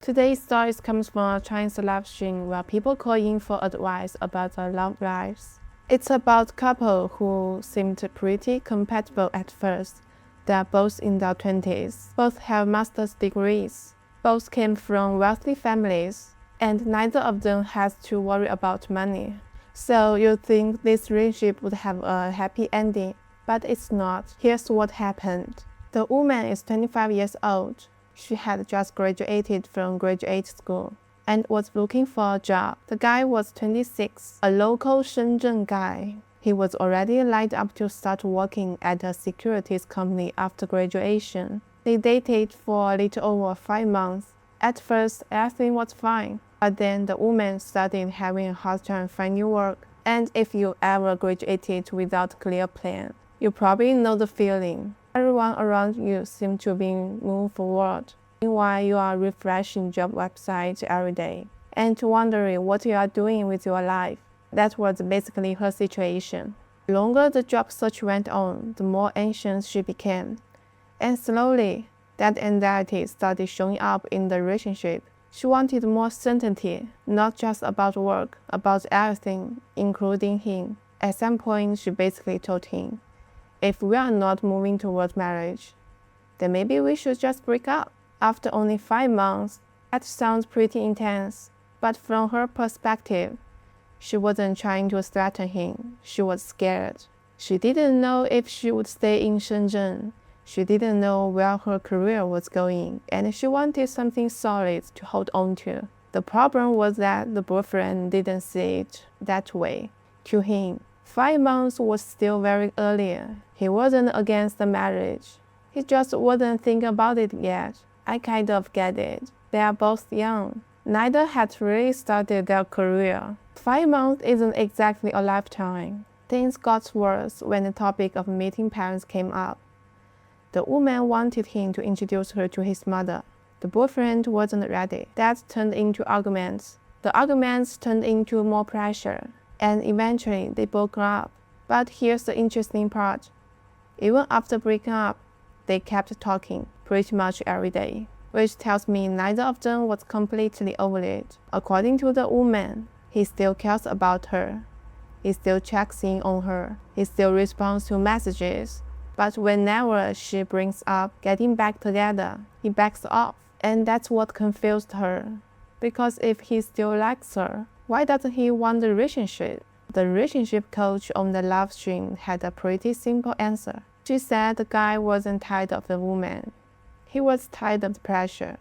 Today's story comes from a Chinese live stream where people call in for advice about their love lives. It's about a couple who seemed pretty compatible at first. They are both in their 20s, both have master's degrees, both came from wealthy families, and neither of them has to worry about money. So you'd think this relationship would have a happy ending, but it's not. Here's what happened. The woman is 25 years old. She had just graduated from graduate school and was looking for a job. The guy was 26, a local Shenzhen guy. He was already lined up to start working at a securities company after graduation. They dated for a little over 5 months. At first, everything was fine, but then the woman started having a hard time finding work. And if you ever graduated without a clear plan, you probably know the feeling. Everyone around you seems to be moving forward. Meanwhile, you are refreshing job websites every day and wondering what you are doing with your life. That was basically her situation. The longer the job search went on, the more anxious she became. And slowly, that anxiety started showing up in the relationship. She wanted more certainty, not just about work, about everything, including him. At some point, she basically told him, if we are not moving towards marriage, then maybe we should just break up. After only 5 months, that sounds pretty intense, but from her perspective, she wasn't trying to threaten him. She was scared. She didn't know if she would stay in Shenzhen. She didn't know where her career was going, and she wanted something solid to hold on to. The problem was that the boyfriend didn't see it that way. To him, 5 months was still very early. He wasn't against the marriage. He just wasn't thinking about it yet. I kind of get it. They are both young. Neither had really started their career. 5 months isn't exactly a lifetime. Things got worse when the topic of meeting parents came up. The woman wanted him to introduce her to his mother. The boyfriend wasn't ready. That turned into arguments. The arguments turned into more pressure. And eventually, they broke up. But here's the interesting part. Even after breaking up, they kept talking pretty much every day, which tells me neither of them was completely over it. According to the woman, he still cares about her. He still checks in on her. He still responds to messages. But whenever she brings up getting back together, he backs off. And that's what confused her. Because if he still likes her, why doesn't he want the relationship? The relationship coach on the live stream had a pretty simple answer. She said the guy wasn't tired of the woman. He was tired of the pressure.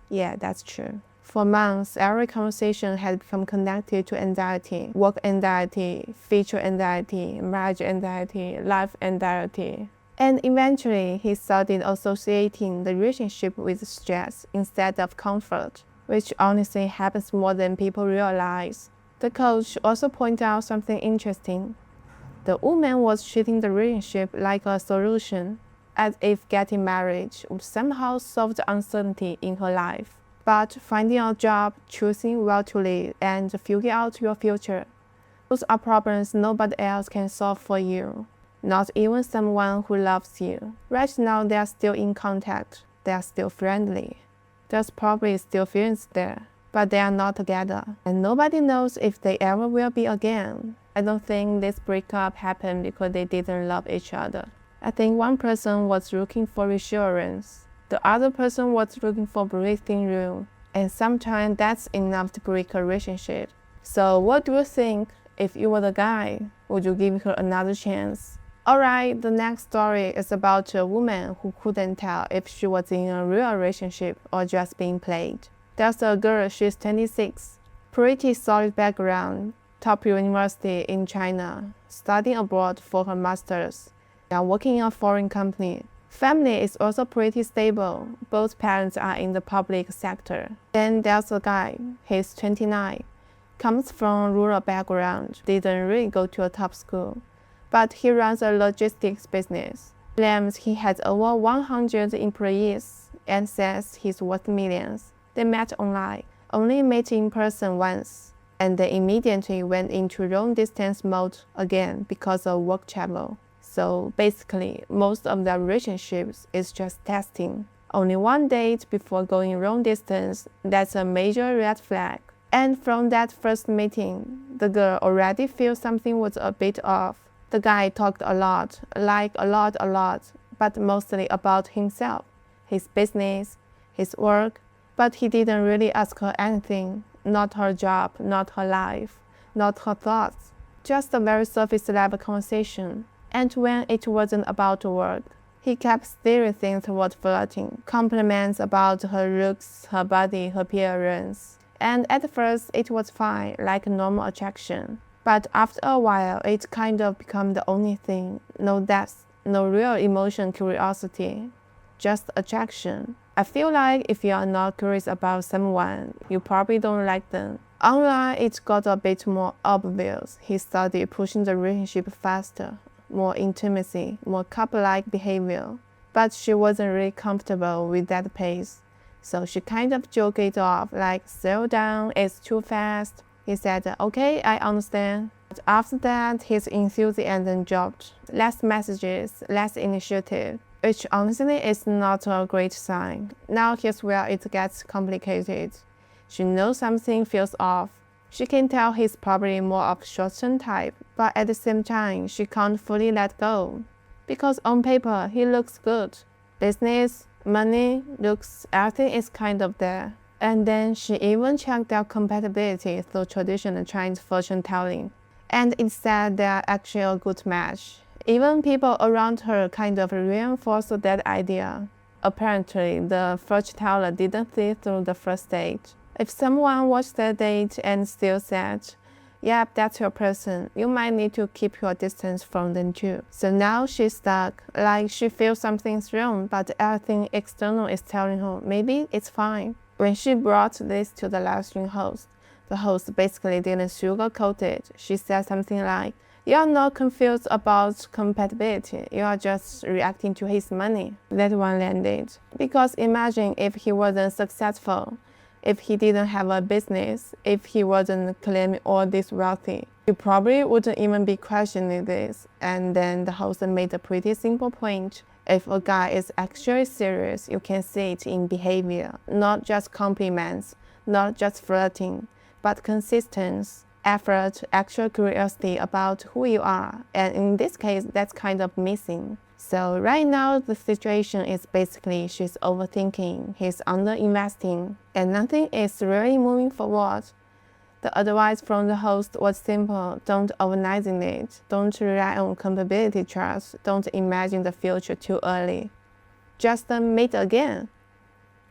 Yeah, that's true. For months, every conversation had become connected to anxiety, work anxiety, future anxiety, marriage anxiety, life anxiety. And eventually, he started associating the relationship with stress instead of comfort, which honestly happens more than people realize. The coach also pointed out something interesting. The woman was treating the relationship like a solution, as if getting married would somehow solve the uncertainty in her life. But finding a job, choosing where to live, and figuring out your future, those are problems nobody else can solve for you, not even someone who loves you. Right now, they are still in contact. They are still friendly. There's probably still feelings there, but they are not together, and nobody knows if they ever will be again. I don't think this breakup happened because they didn't love each other. I think one person was looking for reassurance. The other person was looking for breathing room, and sometimes that's enough to break a relationship. So what do you think? If you were the guy, would you give her another chance? Alright, the next story is about a woman who couldn't tell if she was in a real relationship or just being played. There's a girl, she's 26, pretty solid background, top university in China, studying abroad for her master's. They are working in a foreign company. Family is also pretty stable. Both parents are in the public sector. Then there's a guy, he's 29, comes from a rural background, didn't really go to a top school, but he runs a logistics business. Claims he has over 100 employees and says he's worth millions. They met online, only met in person once, and they immediately went into long-distance mode again because of work travel. So basically, most of their relationships is just testing. Only one date before going long distance, that's a major red flag. And from that first meeting, the girl already feels something was a bit off. The guy talked a lot, like a lot, but mostly about himself, his business, his work, but he didn't really ask her anything, not her job, not her life, not her thoughts, just a very surface level conversation. And when it wasn't about work, he kept steering things toward flirting, compliments about her looks, her body, her appearance. And at first it was fine, like normal attraction. But after a while, it kind of became the only thing. No depth, no real emotion, curiosity, just attraction. I feel like if you are not curious about someone, you probably don't like them. Online, it got a bit more obvious. He started pushing the relationship faster, more intimacy, more couple-like behavior. But she wasn't really comfortable with that pace. So she kind of joked it off, like, slow down, it's too fast. He said, okay, I understand. But after that, his enthusiasm dropped. Less messages, less initiative, which honestly is not a great sign. Now here's where it gets complicated. She knows something feels off. She can tell he's probably more of short-term type, but at the same time, she can't fully let go. Because on paper, he looks good. Business, money, looks, everything is kind of there. And then she even checked their compatibility through traditional Chinese fortune telling. And it said they're actually a good match. Even people around her kind of reinforced that idea. Apparently, the fortune teller didn't see through the first date. If someone watched that date and still said, yep, that's your person, you might need to keep your distance from them too. So now she's stuck, like she feels something's wrong, but everything external is telling her maybe it's fine. When she brought this to the live stream host, the host basically didn't sugarcoat it. She said something like, you're not confused about compatibility, you are just reacting to his money. That one landed. Because imagine if he wasn't successful, if he didn't have a business, if he wasn't claiming all this wealthy, you probably wouldn't even be questioning this. And then the host made a pretty simple point. If a guy is actually serious, you can see it in behavior, not just compliments, not just flirting, but consistency, effort, actual curiosity about who you are. And in this case, that's kind of missing. So right now, the situation is basically she's overthinking, he's underinvesting, and nothing is really moving forward. The advice from the host was simple: don't overnight it, don't rely on compatibility trust, don't imagine the future too early. Just meet again.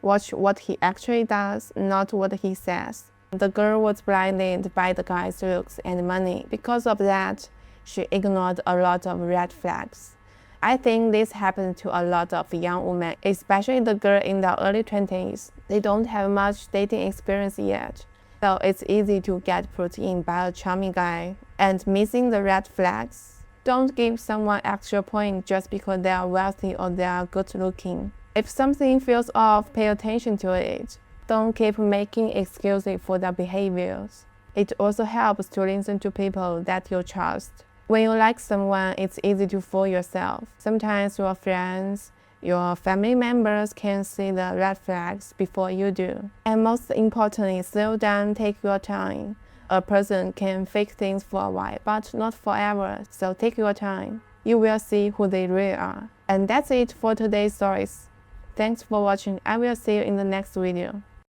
Watch what he actually does, not what he says. The girl was blinded by the guy's looks and money. Because of that, she ignored a lot of red flags. I think this happens to a lot of young women, especially the girl in their early 20s. They don't have much dating experience yet, so it's easy to get put in by a charming guy and missing the red flags. Don't give someone extra points just because they are wealthy or they are good looking. If something feels off, pay attention to it. Don't keep making excuses for their behaviors. It also helps to listen to people that you trust. When you like someone, it's easy to fool yourself. Sometimes your friends, your family members can see the red flags before you do. And most importantly, slow down, take your time. A person can fake things for a while, but not forever, so take your time. You will see who they really are. And that's it for today's stories. Thanks for watching. I will see you in the next video.